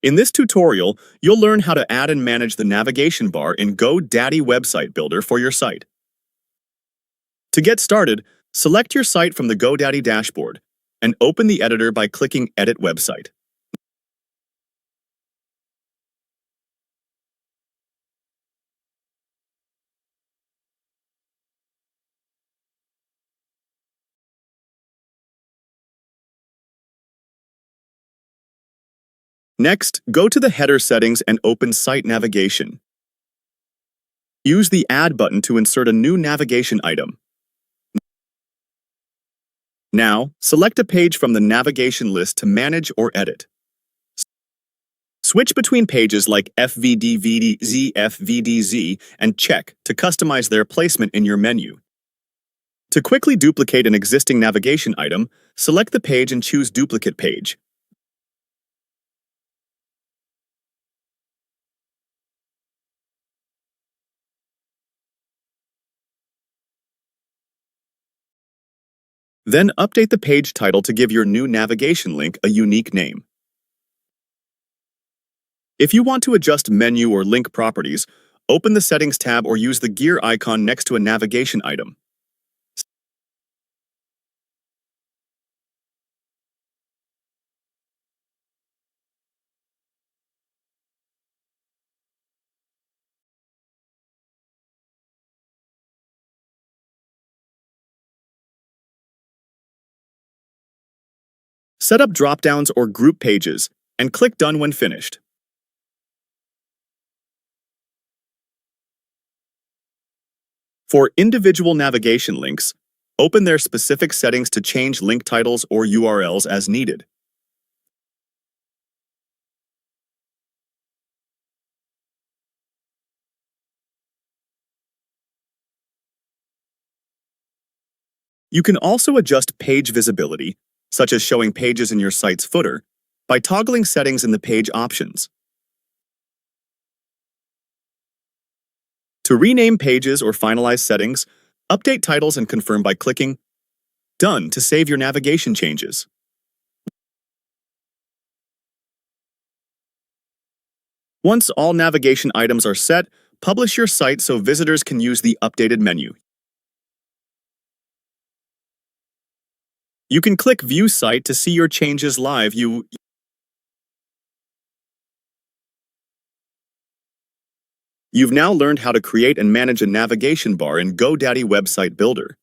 In this tutorial, you'll learn how to add and manage the navigation bar in Godaddy Website Builder for your site. To get started, select your site from the Godaddy dashboard and open the editor by clicking Edit Website. Next, go to the header settings and open Site Navigation. Use the Add button to insert a new navigation item. Now, select a page from the navigation list to manage or edit. Switch between pages like FVDVDZ, FVDZ, and check to customize their placement in your menu. To quickly duplicate an existing navigation item, select the page and choose Duplicate Page. Then update the page title to give your new navigation link a unique name. If you want to adjust menu or link properties, open the Settings tab or use the gear icon next to a navigation item. Set up drop-downs or group pages, and click Done when finished. For individual navigation links, open their specific settings to change link titles or URLs as needed. You can also adjust page visibility, such as showing pages in your site's footer, by toggling settings in the page options. To rename pages or finalize settings, update titles and confirm by clicking Done to save your navigation changes. Once all navigation items are set, publish your site so visitors can use the updated menu. You can click View Site to see your changes live. You've now learned how to create and manage a navigation bar in Godaddy Website Builder.